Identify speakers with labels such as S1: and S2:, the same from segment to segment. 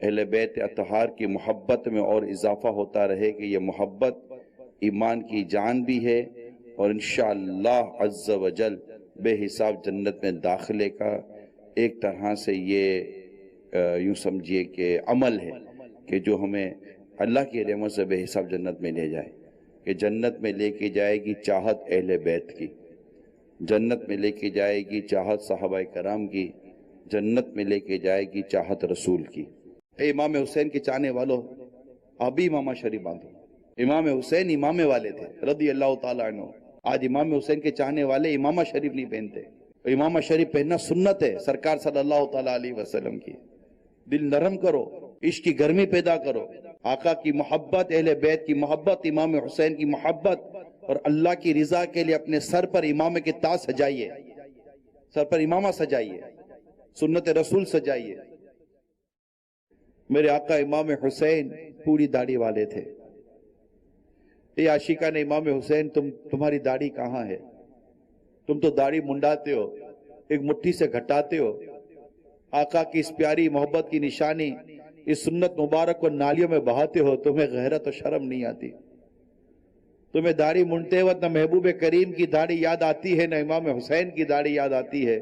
S1: اہل بیت اطہار کی محبت میں اور اضافہ ہوتا رہے کہ یہ محبت ایمان کی جان بھی ہے، اور انشاءاللہ عز و جل بے حساب جنت میں داخلے کا ایک طرح سے یہ یوں سمجھیے کہ عمل ہے کہ جو ہمیں اللہ کی رحمت سے بے حساب جنت میں لے جائے، کہ جنت میں لے کے جائے گی چاہت اہل بیت کی، جنت میں لے کے جائے گی چاہت صحابہ کرام کی، جنت میں لے کے جائے گی چاہت رسول کی۔ اے امام حسین کے چاہنے والوں، ابھی امامہ شریف باندھو۔ امام حسین امام والے تھے رضی اللہ تعالیٰ عنہ۔ آج امام حسین کے چاہنے والے امامہ شریف نہیں پہنتے۔ امامہ شریف پہننا سنت ہے سرکار صلی اللہ تعالیٰ علیہ وسلم کی۔ دل نرم کرو، عشق کی گرمی پیدا کرو، آقا کی محبت، اہل بیت کی محبت، امام حسین کی محبت، اور اللہ کی رضا کے لیے اپنے سر پر امامہ کے تاج سجائیے، سر پر امامہ سجائیے، سنت رسول سجائیے۔ میرے آقا امام حسین پوری داڑھی والے تھے۔ اے عاشقان امام حسین، تمہاری داڑھی کہاں ہے؟ تم تو داڑھی منڈاتے ہو، ایک مٹھی سے گھٹاتے ہو۔ آقا کی اس پیاری محبت کی نشانی اس سنت مبارک کو نالیوں میں بہاتے ہو، تمہیں غیرت و شرم نہیں آتی؟ تمہیں داڑھی منڈتے وقت نہ محبوب کریم کی داڑھی یاد آتی ہے، نہ امام حسین کی داڑھی یاد آتی ہے،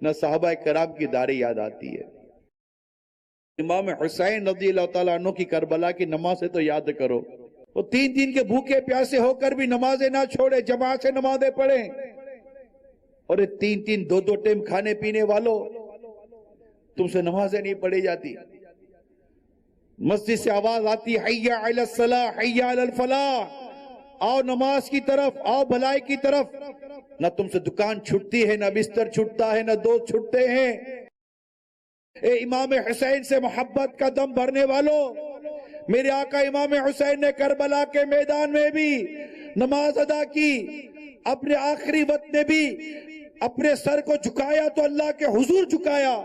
S1: نہ صحابہ کرام کی داڑھی یاد آتی ہے۔ امام حسین رضی اللہ تعالیٰ عنہ کی کربلا کی نمازیں تو یاد کرو۔ وہ 3 دن کے بھوکے پیاسے ہو کر بھی نمازیں نہ چھوڑے، جماعت سے نمازیں پڑھیں۔ اور 3 2 ٹائم کھانے پینے والوں، تم سے نمازیں نہیں پڑھی جاتی۔ مسجد سے آواز آتی حی علی الصلاح حی علی الفلاح، آؤ نماز کی طرف، آؤ بھلائی کی طرف۔ نہ تم سے دکان چھٹتی ہے، نہ بستر چھٹتا ہے، نہ دوست چھٹتے ہیں۔ اے امام حسین سے محبت کا دم بھرنے والوں، میرے آقا امام حسین نے کربلا کے میدان میں بھی نماز ادا کی، اپنے آخری وقت میں بھی اپنے سر کو جھکایا تو اللہ کے حضور جھکایا۔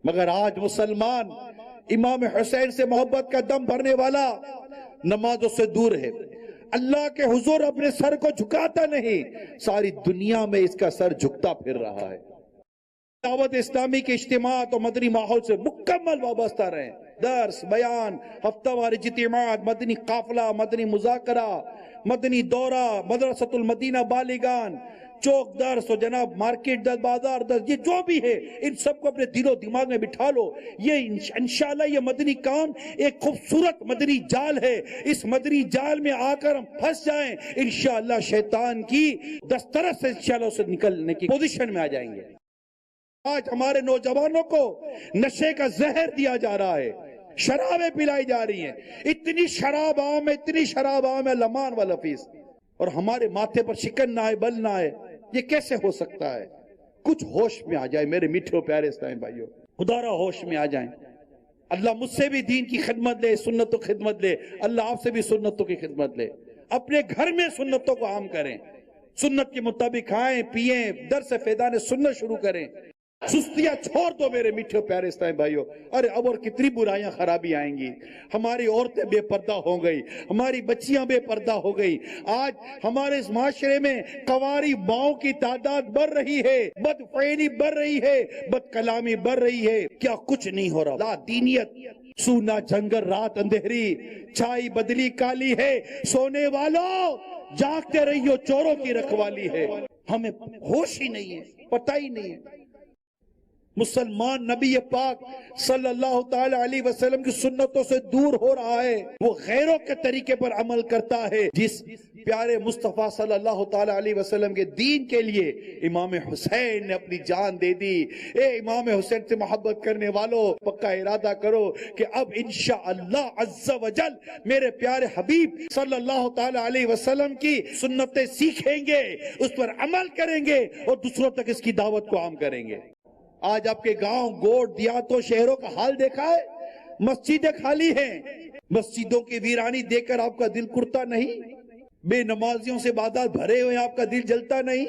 S1: مگر آج مسلمان امام حسین سے محبت کا دم بھرنے والا نمازوں سے دور ہے، اللہ کے حضور اپنے سر کو جھکاتا نہیں، ساری دنیا میں اس کا سر جھکتا پھر رہا ہے۔ دعوت اسلامی کے اجتماعات اور مدنی ماحول سے مکمل وابستہ رہیں، درس، بیان، ہفتہ وار اجتماعات، مدنی قافلہ، مدنی مذاکرہ، مدنی دورہ، مدرسۃ المدینہ بالغان، چوک درس اور جناب مارکیٹ درس، بازار درس، یہ جو بھی ہے ان سب کو اپنے دل و دماغ میں بٹھا لو۔ یہ انشاءاللہ یہ مدنی کام ایک خوبصورت مدنی جال ہے، اس مدنی جال میں آ کر ہم پھنس جائیں، انشاءاللہ شیطان کی دسترس سے انشاءاللہ اسے نکلنے کی پوزیشن میں آ جائیں گے۔ آج ہمارے نوجوانوں کو نشے کا زہر دیا جا رہا ہے، شرابیں پلائی جا رہی ہیں، اتنی شراب عام ہے، اتنی شراب عام ہے لمان و لفیس، اور ہمارے ماتھے پر شکن نہ آئے، بل نہ آئے۔ یہ کیسے ہو سکتا ہے؟ کچھ ہوش میں آ جائے میرے میٹھے و پیارے اسلامی بھائیوں، خدا را ہوش میں آ جائیں۔ اللہ مجھ سے بھی دین کی خدمت لے، سنتوں کی خدمت لے، اللہ آپ سے بھی سنتوں کی خدمت لے۔ اپنے گھر میں سنتوں کو عام کریں، سنت کے مطابق کھائیں پیئیں، درس فیضان سنت شروع کریں۔ سستیاں چھوڑ دو میرے میٹھے پیارے اسلامی بھائیوں۔ ارے اب اور کتنی برائیاں خرابی آئیں گی، ہماری عورتیں بے پردہ ہو گئی، ہماری بچیاں بے پردہ ہو گئی۔ آج ہمارے اس معاشرے میں کنواری ماؤں کی تعداد بڑھ رہی ہے، بد فعلی بڑھ رہی ہے، بد کلامی بڑھ رہی ہے، کیا کچھ نہیں ہو رہا؟ لا دینیت، سونا جنگل رات اندھیری، چھائی بدلی کالی ہے، سونے والوں جاگتے رہیو چوروں کی رکھوالی ہے۔ ہمیں ہوش ہی نہیں ہے، پتہ ہی نہیں ہے۔ مسلمان نبی پاک صلی اللہ تعالی علیہ وسلم کی سنتوں سے دور ہو رہا ہے، وہ غیروں کے طریقے پر عمل کرتا ہے۔ جس پیارے مصطفیٰ صلی اللہ تعالی علیہ وسلم کے دین کے لیے امام حسین نے اپنی جان دے دی۔ اے امام حسین سے محبت کرنے والوں، پکا ارادہ کرو کہ اب انشاءاللہ عز و جل میرے پیارے حبیب صلی اللہ تعالی علیہ وسلم کی سنتیں سیکھیں گے، اس پر عمل کریں گے اور دوسروں تک اس کی دعوت کو عام کریں گے۔ آج آپ کے گاؤں گوٹ دیہاتوں شہروں کا حال دیکھا ہے، مسجدیں خالی ہیں، مسجدوں کی ویرانی دیکھ کر آپ کا دل کرتا نہیں؟ بے نمازیوں سے عبادات بھرے ہوئے آپ کا دل جلتا نہیں؟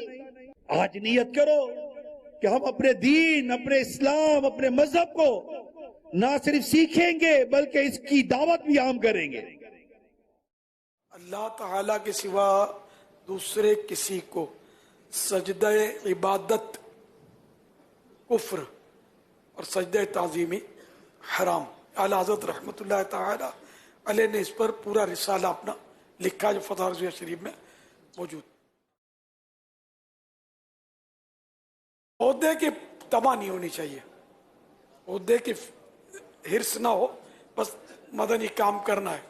S1: آج نیت کرو کہ ہم اپنے دین، اپنے اسلام، اپنے مذہب کو نہ صرف سیکھیں گے بلکہ اس کی دعوت بھی عام کریں گے۔
S2: اللہ تعالیٰ کے سوا دوسرے کسی کو سجدہ عبادت کفر اور سجدہ تعظیمی حرام. اعلیٰ حضرت رحمۃ اللہ تعالی علیہ نے اس پر پورا رسالہ اپنا لکھا جو فتح رضویہ شریف میں موجود. عہدے کی تما نہیں ہونی چاہیے, عہدے کی حرص نہ ہو, بس مدنی کام کرنا ہے.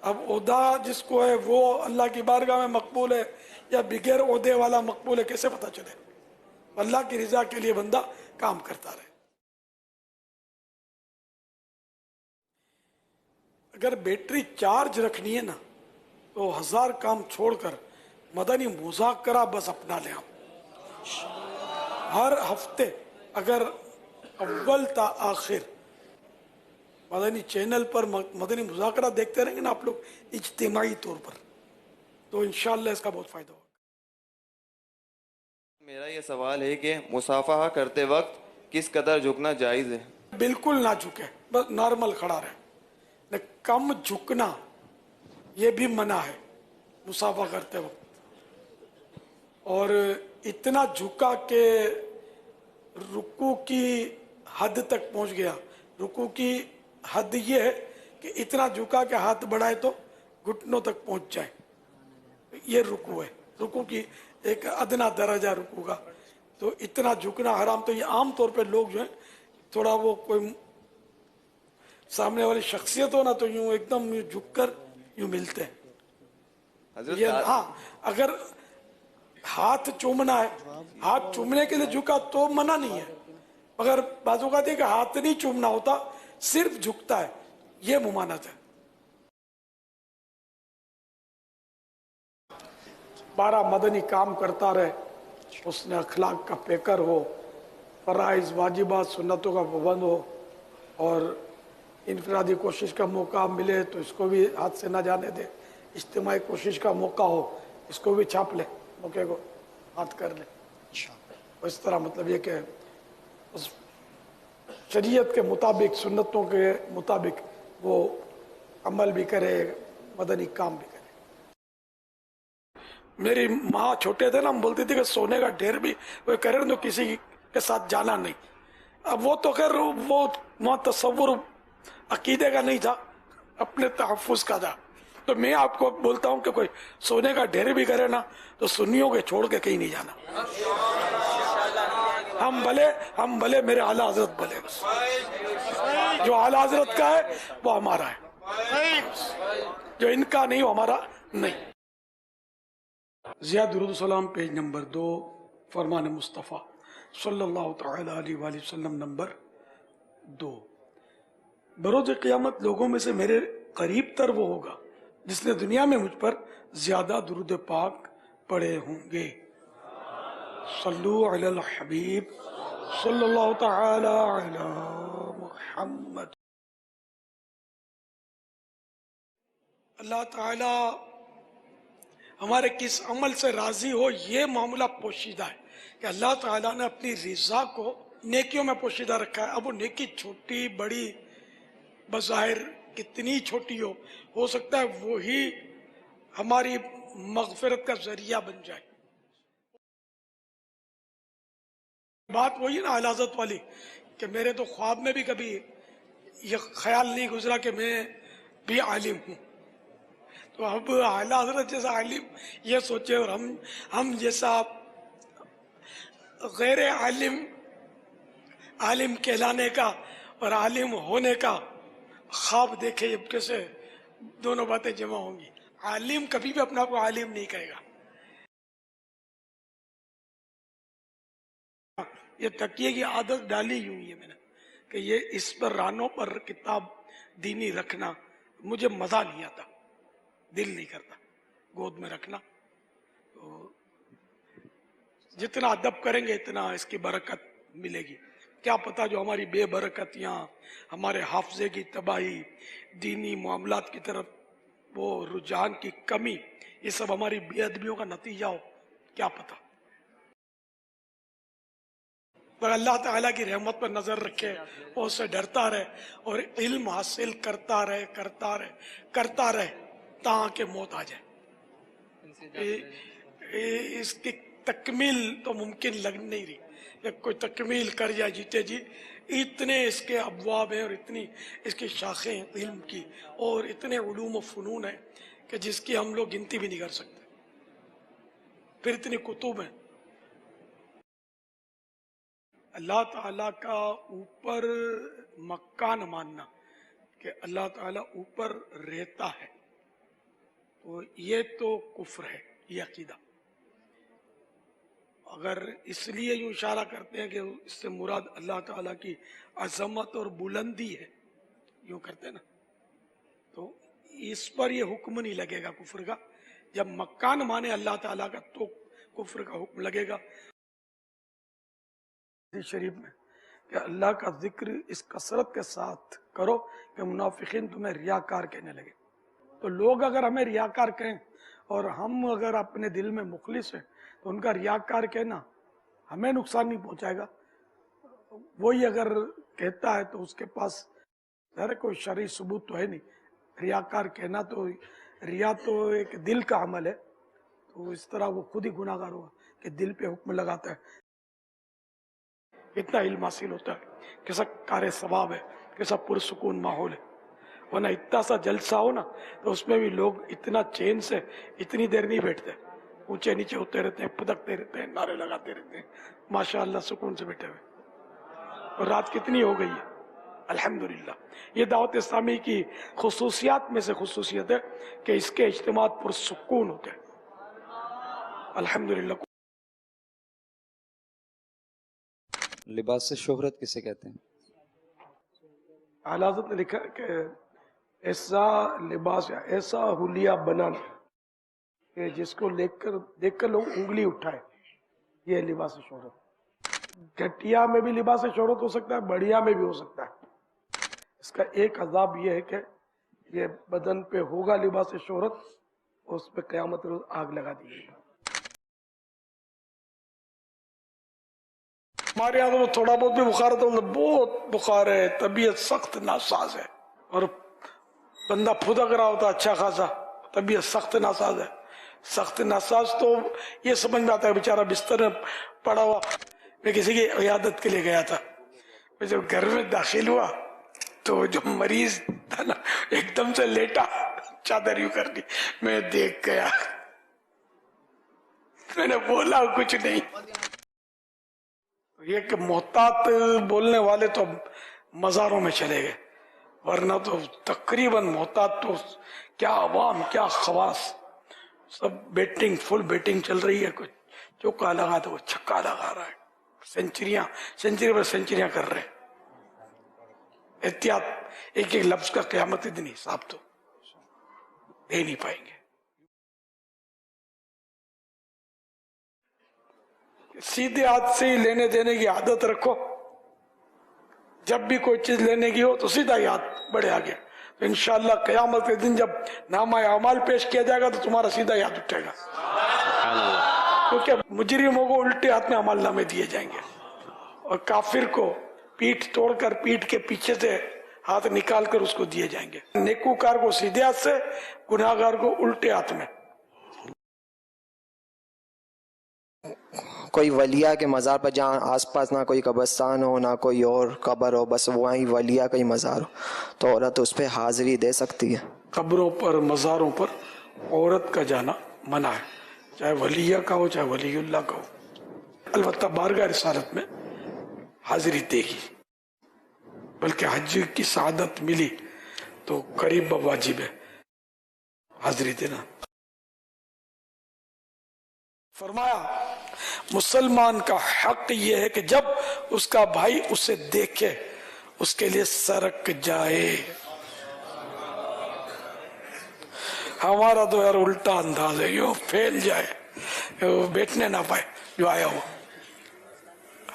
S2: اب عہدہ جس کو ہے وہ اللہ کی بارگاہ میں مقبول ہے یا بغیر عہدے والا مقبول ہے, کیسے پتہ چلے؟ اللہ کی رضا کے لیے بندہ کام کرتا رہے. اگر بیٹری چارج رکھنی ہے نا تو 1000 کام چھوڑ کر مدنی مذاکرہ بس اپنا لیں. ہر ہفتے اگر اول تا آخر مدنی چینل پر مدنی مذاکرہ دیکھتے رہیں گے نا آپ لوگ اجتماعی طور پر, تو انشاءاللہ اس کا بہت فائدہ ہوگا.
S3: میرا یہ سوال ہے کہ مصافحہ کرتے وقت کس قدر جھکنا جائز ہے؟
S2: بالکل نہ جھکے, بس نارمل کھڑا رہے. کم جھکنا یہ بھی منع ہے مصافحہ کرتے وقت, اور اتنا جھکا کہ رکوع کی حد تک پہنچ گیا. رکوع کی حد یہ ہے کہ اتنا جھکا کہ ہاتھ بڑھائے تو گھٹنوں تک پہنچ جائے, یہ رکوع ہے. رکوع کی ایک ادنا درجہ رکوع کا, تو اتنا جھکنا حرام. تو یہ عام طور پہ لوگ جو ہیں تھوڑا وہ کوئی سامنے والی شخصیت ہو نا تو یوں ایک دم یوں جھک کر یوں ملتے ہیں. یہ ہاں, اگر ہاتھ چومنا ہے, ہاتھ چومنے کے لیے جھکا تو منع نہیں ہے, مگر بعض اوقات ہے کہ ہاتھ نہیں چومنا ہوتا, صرف جھکتا ہے, یہ ممانعت ہے. 12 مدنی کام کرتا رہے, حسن اخلاق کا پیکر ہو, فرائض واجبات سنتوں کا پابند ہو, اور انفرادی کوشش کا موقع ملے تو اس کو بھی ہاتھ سے نہ جانے دے, اجتماعی کوشش کا موقع ہو اس کو بھی چھاپ لے, موقع کو ہاتھ کر لے. اس طرح مطلب یہ کہ اس شریعت کے مطابق سنتوں کے مطابق وہ عمل بھی کرے, مدنی کام بھی کرے. میری ماں چھوٹے تھے نا, ہم بولتی تھی کہ سونے کا ڈھیر بھی وہ کرے تو کسی کے ساتھ جانا نہیں. اب وہ تو خیر وہ وہاں تصور عقیدے کا نہیں تھا, اپنے تحفظ کا تھا. تو میں آپ کو بولتا ہوں کہ کوئی سونے کا ڈھیر بھی کرے نا تو سنیوں کے چھوڑ کے کہیں نہیں جانا. ہم بھلے میرے اعلیٰ حضرت بھلے, جو اعلیٰ حضرت کا ہے وہ ہمارا ہے, جو ان کا نہیں وہ ہمارا نہیں. زیاد درود و سلام پیج نمبر 2, فرمان مصطفیٰ صلی اللہ تعالی علیہ وآلہ وسلم نمبر 2. بروز قیامت لوگوں میں سے میرے قریب تر وہ ہوگا جس نے دنیا میں مجھ پر زیادہ درود پاک پڑھے ہوں گے. صلو علی الحبیب صلی اللہ تعالی علی محمد. اللہ تعالی ہمارے کس عمل سے راضی ہو یہ معاملہ پوشیدہ ہے کہ اللہ تعالیٰ نے اپنی رضا کو نیکیوں میں پوشیدہ رکھا ہے. اب وہ نیکی چھوٹی بڑی بظاہر کتنی چھوٹی ہو سکتا ہے وہی ہماری مغفرت کا ذریعہ بن جائے. بات وہی نا اعلیٰ حضرت والی کہ میرے تو خواب میں بھی کبھی یہ خیال نہیں گزرا کہ میں بھی عالم ہوں. تو اب اعلیٰ حضرت جیسا عالم یہ سوچے اور ہم جیسا غیر عالم کہلانے کا اور عالم ہونے کا خواب دیکھے, جب کیسے دونوں باتیں جمع ہوں گی. عالم کبھی بھی اپنا آپ کو عالم نہیں کہے گا. یہ تکیے کی عادت ڈالی ہوئی ہے میں نے کہ یہ اس پر رانوں پر کتاب دینی رکھنا مجھے مزہ نہیں آتا, دل نہیں کرتا گود میں رکھنا. تو جتنا ادب کریں گے اتنا اس کی برکت ملے گی. کیا پتا جو ہماری بے برکتیاں, ہمارے حافظے کی تباہی, دینی معاملات کی طرف وہ رجحان کی کمی, یہ سب ہماری بے ادبیوں کا نتیجہ ہو, کیا پتا. پر اللہ تعالیٰ کی رحمت پر نظر رکھے اور اس سے ڈرتا رہے اور علم حاصل کرتا رہے تاکہ موت آ جائے. اس کی تکمیل تو ممکن لگ نہیں رہی, کوئی تکمیل کر جائے جیتے جی, اتنے اس کے ابواب ہیں اور اتنی اس کی شاخیں ہیں علم کی، اور اتنے علوم و فنون ہیں کہ جس کی ہم لوگ گنتی بھی نہیں کر سکتے، پھر اتنی کتب ہیں۔ اللہ تعالیٰ کا اوپر مکان ماننا کہ اللہ تعالیٰ اوپر رہتا ہے، تو یہ تو کفر ہے، یہ عقیدہ۔ اگر اس لیے یوں اشارہ کرتے ہیں کہ اس سے مراد اللہ تعالیٰ کی عظمت اور بلندی ہے، یوں کرتے ہیں نا، تو اس پر یہ حکم نہیں لگے گا کفر کا۔ جب مکان مانے اللہ تعالیٰ کا تو کفر کا حکم لگے گا۔ حدیث شریف میں کہ اللہ کا ذکر اس کثرت کے ساتھ کرو کہ منافقین تمہیں ریاکار کہنے لگے۔ تو لوگ اگر ہمیں ریاکار کہیں اور ہم اگر اپنے دل میں مخلص ہیں تو ان کا ریاکار کہنا ہمیں نقصان نہیں پہنچائے گا۔ وہی اگر کہتا ہے تو اس کے پاس ظاہر کوئی شرعی ثبوت تو ہے نہیں۔ ریاکار کہنا تو ریا تو ایک دل کا عمل ہے، تو اس طرح وہ خود ہی گناہ گار ہوگا کہ دل پہ حکم لگاتا ہے۔ اتنا علم حاصل ہوتا ہے، کیسا کار ثواب ہے، کیسا پرسکون ماحول ہے۔ ورنہ اتنا سا جلسہ ہو نا تو اس میں بھی لوگ اتنا چین سے اتنی دیر نہیں بیٹھتے، اونچے نیچے ہوتے رہتے ہیں، پدکتے رہتے ہیں، نعرے لگاتے رہتے ہیں، ماشاءاللہ سکون سے بیٹھے ہوئے۔ اور رات کتنی ہو گئی ہے، الحمدللہ۔ یہ دعوت اسلامی کی خصوصیات میں سے خصوصیت ہے کہ اس کے اجتماعات پرسکون ہوتے ہیں، الحمدللہ۔
S4: لباس شہرت کسے کہتے ہیں؟
S2: اعلیٰ حضرت نے لکھا کہ ایسا لباس یا ایسا حلیہ بنانا کہ جس کو دیکھ کر لوگ انگلی اٹھائے، یہ لباس شہرت۔ گھٹیا میں بھی لباس شہرت ہو سکتا ہے، بڑھیا میں بھی ہو سکتا ہے۔ اس کا ایک عذاب یہ ہے کہ یہ بدن پہ ہوگا لباس شہرت، اس پہ قیامت روز آگ لگا دی گئی۔ ہمارے یہاں تو تھوڑا بہت بھی بخار تو بہت بخار ہے، طبیعت سخت ناساز ہے، اور بندہ پھدک رہا ہوتا اچھا خاصا، طبیعت سخت ناساز ہے۔ سخت ناساز تو یہ سمجھ میں آتا ہے بیچارہ بستر میں پڑا ہوا۔ میں کسی کی عیادت کے لیے گیا تھا، میں جب گھر میں داخل ہوا تو جو مریض تھا نا ایک دم سے لیٹا، چادر یوں کر دی، میں دیکھ گیا، میں نے بولا کچھ نہیں۔ یہ کہ محتاط بولنے والے تو مزاروں میں چلے گئے، ورنہ تو تقریباً محتاط تو کیا عوام کیا خواص، سب بیٹنگ، فل بیٹنگ چل رہی ہے۔ کچھ چوکا لگا تو وہ چھکا لگا رہا ہے، سینچری پر سینچریاں کر رہے ہیں۔ احتیاط، ایک ایک لفظ کا قیامت دن حساب تو دے نہیں پائیں گے۔ سیدھے ہاتھ سے ہی لینے دینے کی عادت رکھو، جب بھی کوئی چیز لینے کی ہو تو سیدھا ہی ہاتھ بڑھے آگے، تو انشاءاللہ قیامت کے دن جب نامہ اعمال پیش کیا جائے گا تو تمہارا سیدھا ہی ہاتھ اٹھے گا، کیونکہ مجرموں کو الٹے ہاتھ میں اعمال نامے دیے جائیں گے، اور کافر کو پیٹھ توڑ کر پیٹھ کے پیچھے سے ہاتھ نکال کر اس کو دیے جائیں گے۔ نیکوکار کو سیدھے ہاتھ سے، گناہگار کو الٹے ہاتھ میں۔
S5: کوئی ولیہ کے مزار پر جہاں آس پاس نہ کوئی قبرستان ہو نہ کوئی اور قبر ہو، بس وہیں ولیہ کا ہی مزار ہو، تو عورت اس پہ حاضری دے سکتی ہے؟
S2: قبروں پر، مزاروں پر عورت کا جانا منع ہے، چاہے ولیہ کا ہو چاہے ولی اللہ کا ہو۔ البتہ بارگاہ رسالت میں حاضری دے گی، بلکہ حج کی سعادت ملی تو قریب واجب ہے حاضری دینا۔ فرمایا مسلمان کا حق یہ ہے کہ جب اس کا بھائی اسے دیکھے اس کے لیے سرک جائے۔ ہمارا تو یار الٹا انداز ہے، یوں پھیل جائے، بیٹھنے نہ پائے جو آیا ہو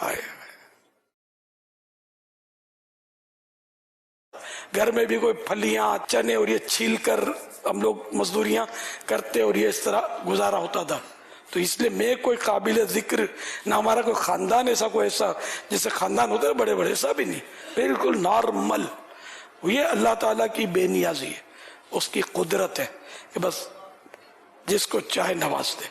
S2: آئے۔ گھر میں بھی کوئی پھلیاں چنے اور یہ چھیل کر ہم لوگ مزدوریاں کرتے اور یہ اس طرح گزارا ہوتا تھا، تو اس لیے میں کوئی قابل ذکر نہ ہمارا کوئی خاندان ایسا کوئی ایسا جیسے خاندان ہوتا ہے بڑے بڑے، ایسا بھی نہیں، بالکل نارمل۔ یہ اللہ تعالیٰ کی بے نیازی ہے، اس کی قدرت ہے کہ بس جس کو چاہے نواز دے۔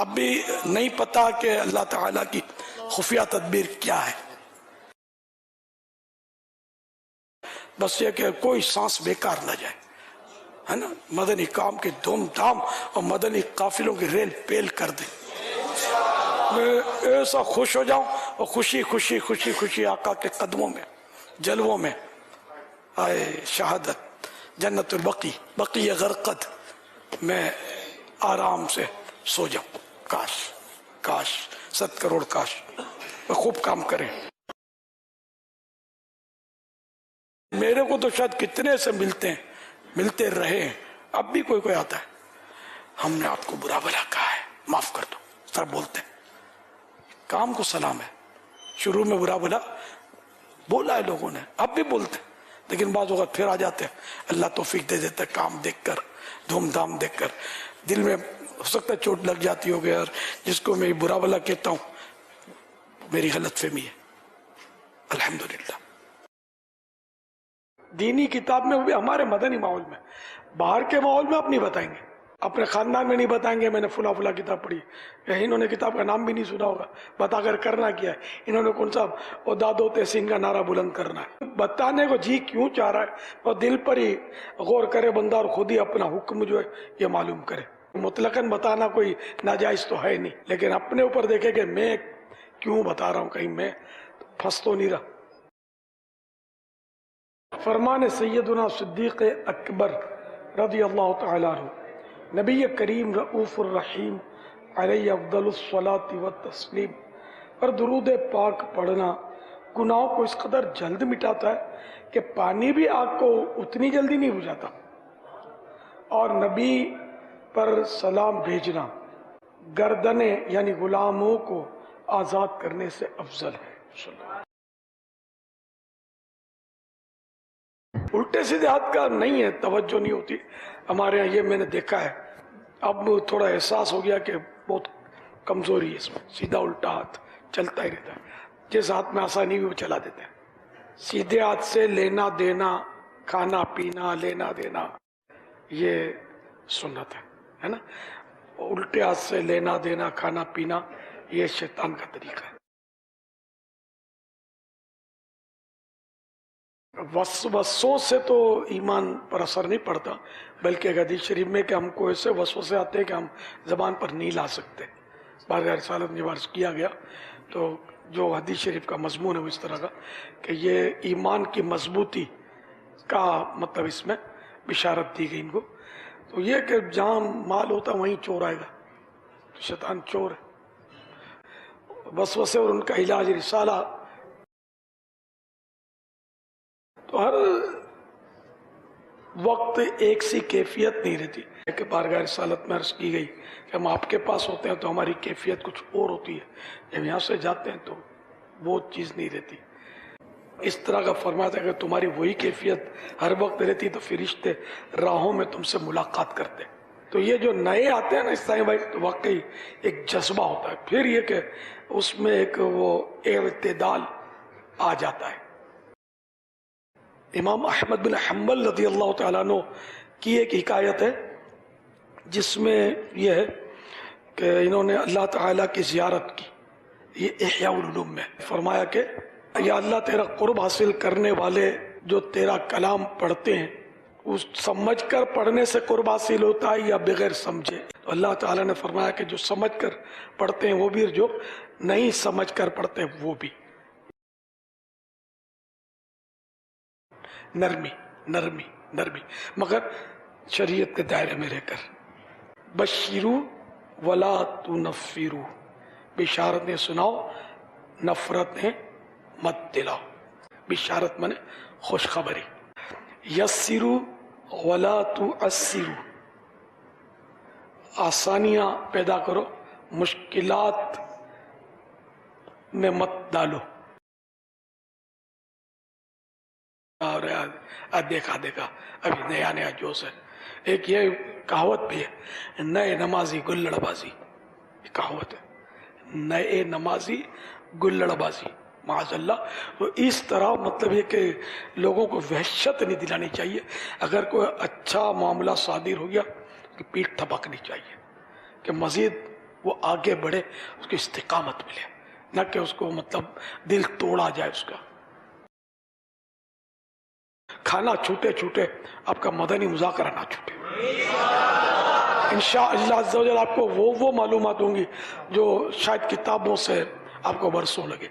S2: اب بھی نہیں پتا کہ اللہ تعالیٰ کی خفیہ تدبیر کیا ہے۔ بس یہ کہ کوئی سانس بیکار نہ جائے، ہے نا، مدنی کام کی دھوم دھام اور مدنی قافلوں کی ریل پیل کر دیں۔ میں ایسا خوش ہو جاؤں اور خوشی خوشی خوشی خوشی آقا کے قدموں میں جلووں میں آئے شہادت جنت البقی بقی غرقد میں آرام سے سو جاؤں۔ کاش کاش 7 کروڑ کاش خوب کام کریں۔ میرے کو تو شاید کتنے سے ملتے رہے ہیں، اب بھی کوئی آتا ہے، ہم نے آپ کو برا بھلا کہا ہے، معاف کر دو، سر بولتے ہیں، کام کو سلام ہے، شروع میں برا بھلا بولا ہے لوگوں نے، اب بھی بولتے ہیں، لیکن بعض اوقات پھر آ جاتے ہیں، اللہ توفیق دے دیتا ہے، کام دیکھ کر دھوم دھام دیکھ کر دل میں ہو سکتا ہے چوٹ لگ جاتی ہوگی، اور جس کو میں برا بھلا کہتا ہوں میری غلط فہمی ہے، الحمدللہ۔ دینی کتاب میں بھی ہمارے مدنی ماحول میں، باہر کے ماحول میں آپ نہیں بتائیں گے، اپنے خاندان میں نہیں بتائیں گے میں نے فلاں کتاب پڑھی، انہوں نے کتاب کا نام بھی نہیں سنا ہوگا، بتا کر کرنا کیا ہے، انہوں نے کون سا دادو تحسین کا نعرہ بلند کرنا ہے، بتانے کو جی کیوں چاہ رہا ہے، اور دل پر ہی غور کرے بندہ اور خود ہی اپنا حکم جو ہے یہ معلوم کرے۔ مطلقاً بتانا کوئی ناجائز تو ہے نہیں، لیکن اپنے اوپر دیکھے کہ میں کیوں بتا رہا ہوں، کہیں میں پھنس تو نہیں رہا۔ فرمان سیدنا صدیق اکبر رضی اللہ تعالیٰ عنہ، نبی کریم رؤوف الرحیم علیہ افضل الصلاۃ والتسلیم پر درود پاک پڑھنا گناہوں کو اس قدر جلد مٹاتا ہے کہ پانی بھی آگ کو اتنی جلدی نہیں بجھاتا، اور نبی پر سلام بھیجنا گردنیں یعنی غلاموں کو آزاد کرنے سے افضل ہے۔ الٹے سیدھے ہاتھ کا نہیں ہے، توجہ نہیں ہوتی ہمارے یہاں، یہ میں نے دیکھا ہے، اب تھوڑا احساس ہو گیا کہ بہت کمزوری ہے اس میں، سیدھا الٹا ہاتھ چلتا ہی رہتا ہے، جس ہاتھ میں آسانی بھی وہ چلا دیتے ہیں۔ سیدھے ہاتھ سے لینا دینا، کھانا پینا، لینا دینا، یہ سنت ہے نا، الٹے ہاتھ سے لینا دینا، کھانا پینا، یہ شیطان کا طریقہ ہے۔ وسوسوں سے تو ایمان پر اثر نہیں پڑتا، بلکہ حدیث شریف میں کہ ہم کو ایسے وسوسے آتے ہیں کہ ہم زبان پر نہیں لا سکتے، بارگاہ رسالت میں عرض کیا گیا، تو جو حدیث شریف کا مضمون ہے وہ اس طرح کا کہ یہ ایمان کی مضبوطی کا مطلب اس میں بشارت دی گئی ان کو، تو یہ کہ جہاں مال ہوتا وہیں چور آئے گا، شیطان چور ہے۔ وسوسے اور ان کا علاج رسالہ، تو ہر وقت ایک سی کیفیت نہیں رہتی، کہ بارگاہ رسالت میں عرض کی گئی کہ ہم آپ کے پاس ہوتے ہیں تو ہماری کیفیت کچھ اور ہوتی ہے، جب یہاں سے جاتے ہیں تو وہ چیز نہیں رہتی۔ اس طرح کا فرمایا تھا کہ تمہاری وہی کیفیت ہر وقت رہتی تو فرشتے راہوں میں تم سے ملاقات کرتے۔ تو یہ جو نئے آتے ہیں نا اس طرح واقعی ایک جذبہ ہوتا ہے، پھر یہ کہ اس میں ایک وہ اعتدال آ جاتا ہے۔ امام احمد بن حنبل رضی اللہ تعالیٰ عنہ کی ایک حکایت ہے جس میں یہ ہے کہ انہوں نے اللہ تعالیٰ کی زیارت کی، یہ احیاء العلوم میں فرمایا کہ یا اللہ تیرا قرب حاصل کرنے والے جو تیرا کلام پڑھتے ہیں اس سمجھ کر پڑھنے سے قرب حاصل ہوتا ہے یا بغیر سمجھے؟ تو اللہ تعالیٰ نے فرمایا کہ جو سمجھ کر پڑھتے ہیں وہ بھی، جو نہیں سمجھ کر پڑھتے ہیں وہ بھی۔ نرمی نرمی نرمی، مگر شریعت کے دائرے میں رہ کر۔ بشیرو ولا تنفرو، بشارت نے سناؤ، نفرت نے مت دلاؤ۔ بشارت منے خوشخبری۔ یسرو ولا تعسرو، آسانیاں پیدا کرو، مشکلات میں مت ڈالو۔ اور دیکھا ابھی نیا جوش ہے۔ ایک یہ کہاوت بھی ہے، نئے نمازی گلڑ بازی، کہاوت ہے، نئے نمازی گلڑ بازی، معاذ اللہ۔ تو اس طرح مطلب یہ کہ لوگوں کو وحشت نہیں دلانی چاہیے، اگر کوئی اچھا معاملہ صادر ہو گیا تو پیٹھ تھپکنی چاہیے کہ مزید وہ آگے بڑھے، اس کو استقامت ملے، نہ کہ اس کو مطلب دل توڑا جائے اس کا۔ کھانا چھوٹے چھوٹے، آپ کا مدنی مذاکرہ نہ چھوٹے. انشاءاللہ عز و جل آپ کو وہ معلومات ہوں گی جو شاید کتابوں سے آپ کو برسوں لگے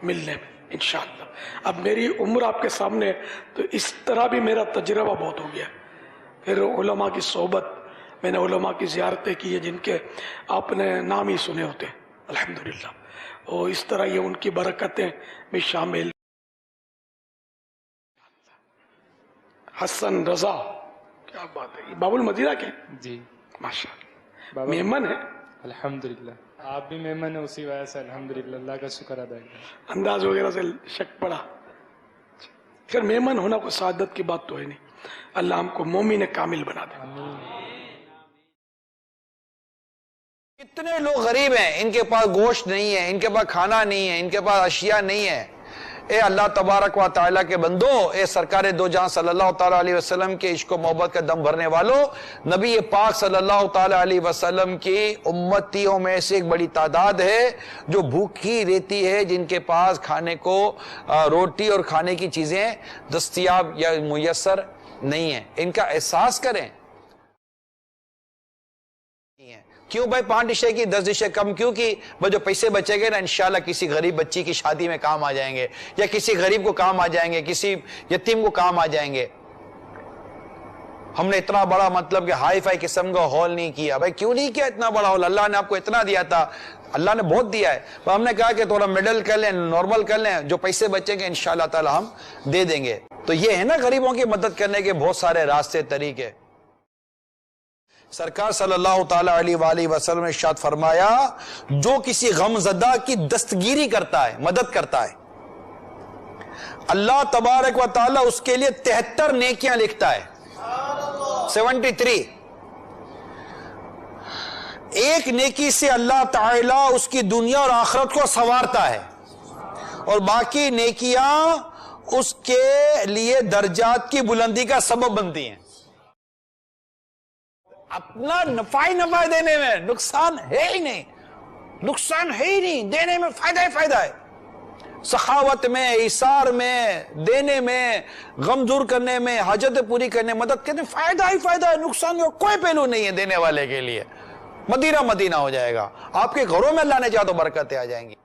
S2: ملنے میں انشاءاللہ. اب میری عمر آپ کے سامنے، تو اس طرح بھی میرا تجربہ بہت ہو گیا. پھر علماء کی صحبت، میں نے علماء کی زیارتیں کی ہیں جن کے آپ نے نام ہی سنے ہوتے ہیں الحمدللہ، اور اس طرح یہ ان کی برکتیں بھی شامل. حسن رضا، کیا بات ہے، یہ باب المدینہ کے
S6: جی
S2: ماشاءاللہ مہمان ہے.
S6: الحمدللہ، آپ بھی مہمان ہیں اسی وجہ سے الحمدللہ، اللہ کا شکر ادا کریں.
S2: انداز وغیرہ سے شک پڑا. خیر مہمان ہونا کوئی سعادت کی بات تو ہے نہیں. اللہ ہم کو مومن کامل بنا دے.
S7: کتنے لوگ غریب ہیں، ان کے پاس گوشت نہیں ہے، ان کے پاس کھانا نہیں ہے، ان کے پاس اشیاء نہیں ہے. اے اللہ تبارک و تعالیٰ کے بندو، اے سرکار دو جہاں صلی اللہ تعالیٰ علیہ وسلم کے عشق و محبت کا دم بھرنے والوں، نبی پاک صلی اللہ تعالیٰ علیہ وسلم کی امتیوں میں سے ایک بڑی تعداد ہے جو بھوکی رہتی ہے، جن کے پاس کھانے کو روٹی اور کھانے کی چیزیں دستیاب یا میسر نہیں ہیں. ان کا احساس کریں. کیوں بھائی 5 ڈشیں کی 10 ڈشیں کم کیوں کی؟ جو پیسے بچے گے نا انشاءاللہ کسی غریب بچی کی شادی میں کام آ جائیں گے، یا کسی غریب کو کام آ جائیں گے، کسی یتیم کو کام آ جائیں گے. ہم نے اتنا بڑا مطلب کہ ہائی فائی قسم کا ہال نہیں کیا. بھائی کیوں نہیں کیا اتنا بڑا ہال؟ اللہ نے آپ کو اتنا دیا تھا، اللہ نے بہت دیا ہے. ہم نے کہا کہ تھوڑا مڈل کر لیں، نارمل کر لیں، جو پیسے بچیں گے انشاءاللہ تعالی ہم دے دیں گے. تو یہ ہے نا غریبوں کی مدد کرنے کے بہت سارے راستے طریقے. سرکار صلی اللہ تعالیٰ علیہ وآلہ وسلم نے ارشاد فرمایا، جو کسی غم زدہ کی دستگیری کرتا ہے، مدد کرتا ہے، اللہ تبارک و تعالیٰ اس کے لیے 73 نیکیاں لکھتا ہے. 73. ایک نیکی سے اللہ تعالیٰ اس کی دنیا اور آخرت کو سنوارتا ہے، اور باقی نیکیاں اس کے لیے درجات کی بلندی کا سبب بنتی ہیں. اپنا نفع دینے میں نقصان ہے ہی نہیں، نقصان ہے ہی نہیں، دینے میں فائدہ ہی فائدہ ہے. سخاوت میں، ایثار میں، دینے میں، غم دور کرنے میں، حاجت پوری کرنے، مدد کرنے، فائدہ ہی فائدہ ہے. نقصان کا کوئی پہلو نہیں ہے دینے والے کے لیے. مدینہ مدینہ ہو جائے گا. آپ کے گھروں میں اللہ نے چاہا تو برکتیں آ جائیں گی.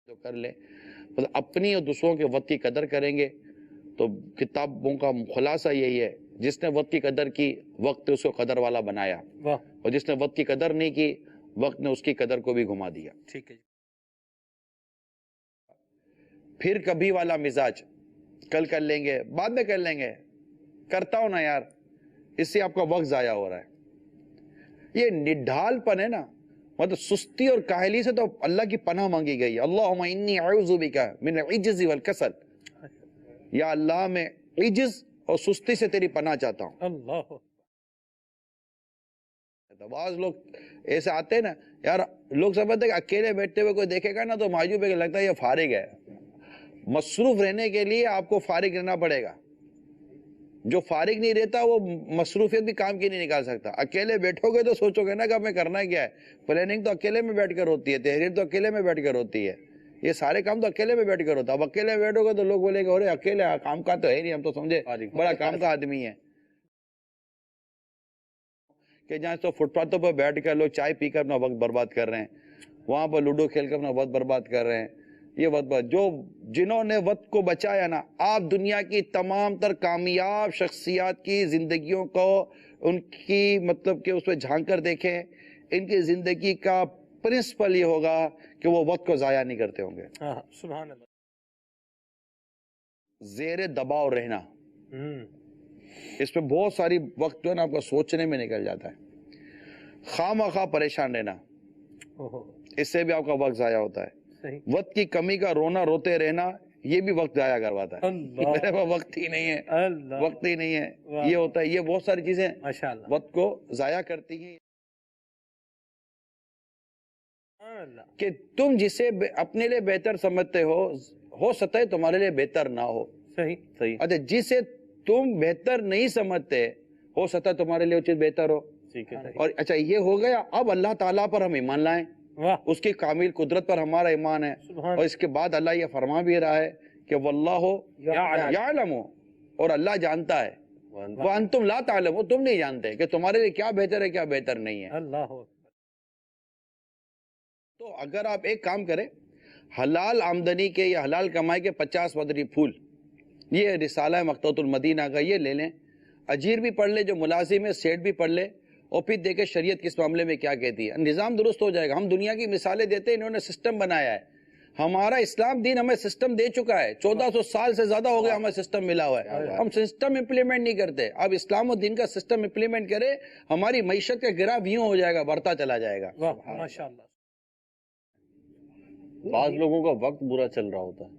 S1: جو کر لیں اپنی اور دوسروں کے وقت کی قدر کریں گے تو کتابوں کا خلاصہ یہی ہے، جس نے وقت کی قدر کی وقت نے اس کو قدر والا بنایا، اور جس نے وقت کی قدر نہیں کی وقت نے اس کی قدر کو بھی گھما دیا.
S6: ٹھیک ہے.
S1: پھر کبھی والا مزاج، کل کر لیں گے، بعد میں کر لیں گے، کرتا ہوں نا یار، اس سے آپ کا وقت ضائع ہو رہا ہے. یہ نڈھال پن ہے نا، مطلب سستی اور کاہلی سے تو اللہ کی پناہ مانگی گئی. اللہم انی اعوذ بک من العجز والکسل. یا اللہ میں عجز اور سستی سے تیری پناہ چاہتا ہوں.
S6: اللہ
S1: بعض لوگ ایسے آتے ہیں نا یار، لوگ سمجھتے ہیں کہ اکیلے بیٹھتے ہوئے کوئی دیکھے گا نا تو معجوب ہے کہ لگتا ہے یہ فارغ ہے. مصروف رہنے کے لیے آپ کو فارغ رہنا پڑے گا. جو فارغ نہیں رہتا وہ مصروفیت بھی کام کی نہیں نکال سکتا. اکیلے بیٹھو گے تو سوچو گے نا کہ ہمیں کرنا کیا ہے. پلاننگ تو اکیلے میں بیٹھ کر ہوتی ہے، تحریر تو اکیلے میں بیٹھ کر ہوتی ہے، یہ سارے کام تو اکیلے میں بیٹھ کر ہوتا ہے. اب اکیلے بیٹھو گے تو لوگ بولے گا ارے اکیلے کام کا تو ہے نہیں، ہم تو سمجھے بڑا کام کا آدمی ہے. کہ جہاں تو فٹ پاتھوں پر بیٹھ کر لوگ چائے پی کر اپنا وقت برباد کر رہے ہیں، وہاں پر لوڈو کھیل کر اپنا وقت برباد کر رہے ہیں. یہ وقت جنہوں نے وقت کو بچایا نا، آپ دنیا کی تمام تر کامیاب شخصیات کی زندگیوں کو ان کی مطلب کہ اس پہ جھانک کر دیکھیں، ان کی زندگی کا پرنسپل یہ ہوگا کہ وہ وقت کو ضائع نہیں کرتے ہوں گے.
S6: سبحان اللہ.
S1: زیر دباؤ رہنا، اس پہ بہت ساری وقت جو ہے نا آپ کو سوچنے میں نکل جاتا ہے. خواہ پریشان رہنا، اس سے بھی آپ کا وقت ضائع ہوتا ہے. وقت کی کمی کا رونا روتے رہنا، یہ بھی وقت ضائع کرواتا ہے. میرے پاس وقت ہی نہیں ہے، وقت ہی نہیں ہے، یہ ہوتا ہے. یہ بہت ساری چیزیں وقت کو ضائع کرتی ہیں. کہ تم جسے اپنے لیے بہتر سمجھتے ہو سکتا ہے تمہارے لیے بہتر نہ ہو. صحیح. اچھا جسے تم بہتر نہیں سمجھتے ہو سکتا ہے تمہارے لیے وہ چیز بہتر ہو. اور اچھا یہ ہو گیا. اب اللہ تعالیٰ پر ہم ایمان لائیں، اس کی کامل قدرت پر ہمارا ایمان ہے. اور اس کے بعد اللہ یہ فرما بھی رہا ہے کہ واللہ یعلم، اور اللہ جانتا ہے، وانتم لا تعلمون، تم نہیں جانتے کہ تمہارے لیے کیا بہتر ہے کیا بہتر نہیں ہے۔ تو اگر آپ ایک کام کریں، حلال آمدنی کے یا حلال کمائی کے 50 مدنی پھول، یہ رسالہ مقطوعۃ المدینہ کا یہ لے لیں، اجیر بھی پڑھ لے، جو ملازم ہے سیٹ بھی پڑھ لے، اور پھر دیکھیں شریعت کس معاملے میں کیا کہتی ہے، نظام درست ہو جائے گا۔ ہم دنیا کی مثالیں دیتے ہیں، انہوں نے سسٹم بنایا ہے، ہمارا اسلام دین ہمیں سسٹم دے چکا ہے، 1400 سال سے زیادہ ہو گیا ہمیں سسٹم ملا ہوا ہے، ہم سسٹم امپلیمنٹ نہیں کرتے۔ اب اسلام و دین کا سسٹم امپلیمنٹ کرے، ہماری معیشت کا گراف یوں ہو جائے گا، بڑھتا چلا جائے گا۔
S8: ماشاءاللہ۔
S1: بعض لوگوں کا وقت برا چل رہا ہوتا ہے،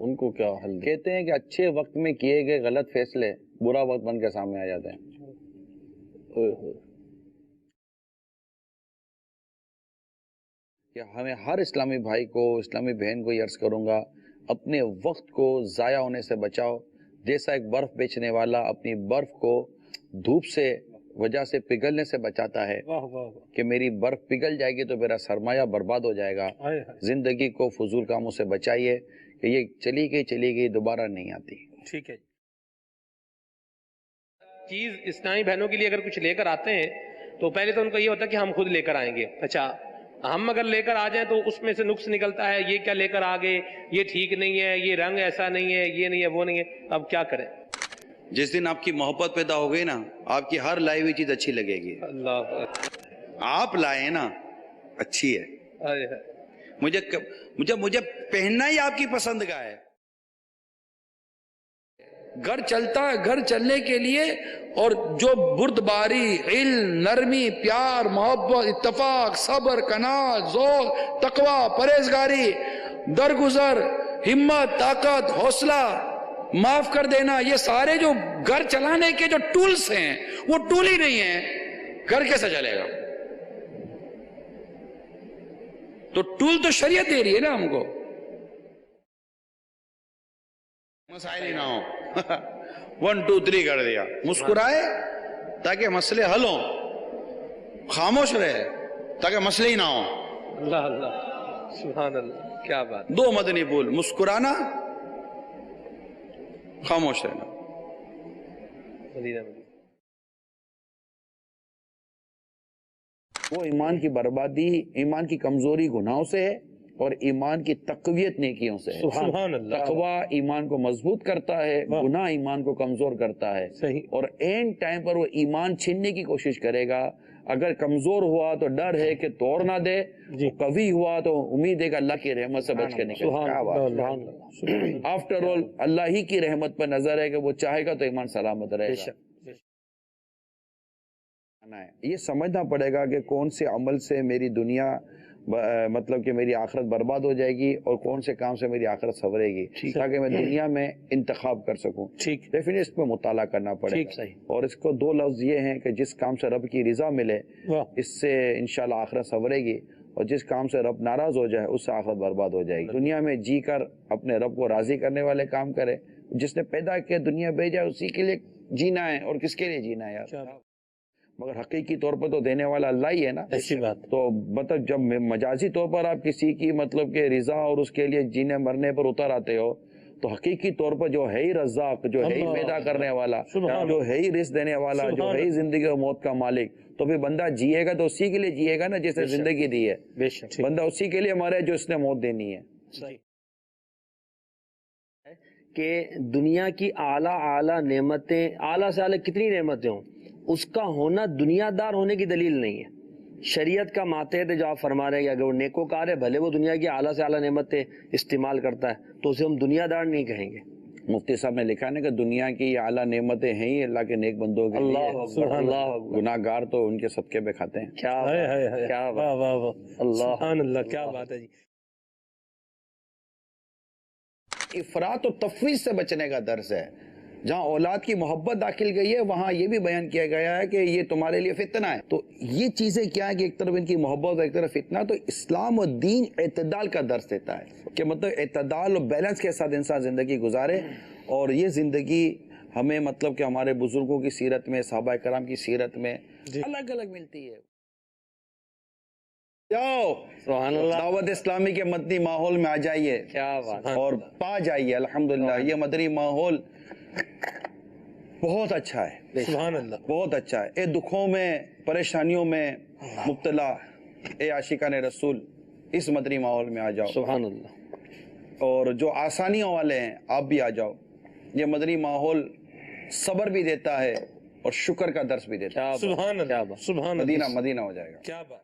S1: ان کو کیا حل؟ کہتے ہیں کہ اچھے وقت میں کیے گئے غلط فیصلے برا وقت بن کے سامنے آ جاتے ہیں۔ کہ ہمیں ہر اسلامی بھائی کو، اسلامی بہن کو یہ عرض کروں گا، اپنے وقت کو ضائع ہونے سے بچاؤ۔ جیسا ایک برف بیچنے والا اپنی برف کو دھوپ سے وجہ سے پگھلنے سے بچاتا ہے کہ میری برف پگھل جائے گی تو میرا سرمایہ برباد ہو جائے گا، زندگی کو فضول کاموں سے بچائیے کہ یہ چلی گئی دوبارہ نہیں آتی۔
S8: ٹھیک ہے، چیز اسلامی بہنوں کے لیے اگر کچھ لے کر آتے ہیں تو پہلے تو ان کو یہ ہوتا ہے کہ ہم خود لے کر آئیں گے، اچھا ہم اگر لے کر آ جائیں تو اس میں سے نقص نکلتا ہے، یہ کیا لے کر آگے، یہ ٹھیک نہیں ہے، یہ رنگ ایسا نہیں ہے، یہ نہیں ہے، وہ نہیں ہے، اب کیا کریں؟
S1: جس دن آپ کی محبت پیدا ہو گئی نا، آپ کی ہر لائی ہوئی چیز اچھی لگے گی۔
S8: اللہ
S1: آپ لائے نا اچھی ہے، مجھے پہننا ہی آپ کی پسند کا ہے۔ گھر چلتا ہے، گھر چلنے کے لیے، اور جو بردباری، علم، نرمی، پیار، محبت، اتفاق، صبر، قناعت، ذوق، تقوی، پرہیزگاری، درگزر، ہمت، طاقت، حوصلہ، معاف کر دینا، یہ سارے جو گھر چلانے کے جو ٹولز ہیں وہ ٹول ہی نہیں ہیں، گھر کیسے چلے گا؟ تو ٹول تو شریعت دے رہی ہے نا ہم کو۔ مسائل ہی نہ ہو 1 2 3 کر دیا، مسکرائے تاکہ مسئلے حل ہوں، خاموش رہے تاکہ مسئلے ہی نہ ہوں۔
S8: اللہ اللہ، سبحان اللہ، کیا بات۔
S1: 2 مدنی پھول، مسکرانا، خاموش رہنا۔ وہ ایمان کی بربادی، ایمان کی کمزوری گناہوں سے ہے، اور ایمان کی تقویت نیکیوں سے ہے۔
S8: سبحان اللہ۔
S1: تقوی ایمان کو مضبوط کرتا ہے، گناہ ایمان کو کمزور کرتا ہے۔
S8: صحیح۔
S1: اور اینڈ ٹائم پر وہ ایمان چھیننے کی کوشش کرے گا۔ اگر کمزور ہوا تو ڈر ہے کہ توڑ نہ دے، قوی ہوا تو امید ہے کہ اللہ کی رحمت سے بچ کے نکلے۔ آفٹر آل اللہ ہی کی رحمت پر نظر ہے کہ وہ چاہے گا تو ایمان سلامت رہے گا۔ یہ سمجھنا پڑے گا کہ کون سے عمل سے میری دنیا مطلب کہ میری آخرت برباد ہو جائے گی، اور کون سے کام سے میری آخرت سنورے گی، تاکہ میں دنیا میں انتخاب کر سکوں۔ ڈیفینیٹلی اس پہ مطالعہ کرنا پڑے گا، اور اس کو 2 لفظ یہ ہیں کہ جس کام سے رب کی رضا ملے اس سے انشاءاللہ آخرت سنورے گی، اور جس کام سے رب ناراض ہو جائے اس سے آخرت برباد ہو جائے گی۔ دنیا میں جی کر اپنے رب کو راضی کرنے والے کام کرے، جس نے پیدا کیا دنیا بھیجا اسی کے لیے جینا ہے، اور کس کے لیے جینا ہے یار؟ مگر حقیقی طور پر تو دینے والا اللہ ہی ہے نا۔
S8: ایسی بات
S1: تو مطلب جب مجازی طور پر آپ کسی کی مطلب کہ رضا اور اس کے لیے جینے مرنے پر اتر آتے ہو، تو حقیقی طور پر جو ہے ہی رزاق، جو ہے ہی پیدا کرنے والا، جو ہے ہی رزق دینے والا، جو ہے ہی زندگی اور موت کا مالک، تو پھر بندہ جیے گا تو اسی کے لیے جیے گا نا جس نے زندگی دی ہے۔ بندہ اسی کے لیے مرے جو اس نے موت دینی ہے۔
S9: کہ دنیا کی اعلیٰ نعمتیں، اعلیٰ سے اعلیٰ کتنی نعمتیں ہوں، اس کا ہونا دنیا دار ہونے کی دلیل نہیں ہے۔ شریعت کا ماتحت جو آپ فرما رہے ہیں کہ اگر وہ نیکوکار ہے، بھلے وہ دنیا کی اعلیٰ سے اعلیٰ نعمتیں استعمال کرتا ہے، تو اسے ہم دنیا دار نہیں کہیں گے۔
S1: مفتی صاحب نے لکھا نا کہ دنیا کی یہ اعلیٰ نعمتیں ہیں ہی اللہ کے نیک بندوں کے لیے، گناہ گار تو ان کے صدقے پہ کھاتے ہیں۔
S9: کیا اللہ، کیا بات ہے جی۔
S1: افراط و تفریط سے بچنے کا درس ہے۔ جہاں اولاد کی محبت داخل گئی ہے وہاں یہ بھی بیان کیا گیا ہے کہ یہ تمہارے لیے فتنہ ہے۔ تو یہ چیزیں کیا ہے کہ ایک طرف ان کی محبت اور ایک طرف فتنہ، تو اسلام و دین اعتدال کا درس دیتا ہے کہ مطلب اعتدال اور بیلنس کے ساتھ انسان زندگی گزارے، اور یہ زندگی ہمیں مطلب کہ ہمارے بزرگوں کی سیرت میں، صحابہ کرام کی سیرت میں الگ الگ ملتی ہے۔
S10: جاؤ
S9: سبحان اللہ،
S10: دعوت اسلامی کے مدنی ماحول میں آ جائیے
S9: کیا بات،
S10: اور پا جائیے. الحمدللہ یہ مدنی ماحول بہت اچھا ہے،
S8: سبحان اللہ،
S10: بہت اچھا ہے. اے دکھوں میں پریشانیوں میں مبتلا اے عاشقان رسول، اس مدنی ماحول میں آ جاؤ.
S9: سبحان اللہ.
S10: اور جو آسانیوں والے ہیں آپ بھی آ جاؤ. یہ مدنی ماحول صبر بھی دیتا ہے اور شکر کا درس بھی دیتا ہے.
S8: سبحان اللہ، سبحان اللہ،
S10: مدینہ مدینہ ہو جائے گا.
S8: کیا بات.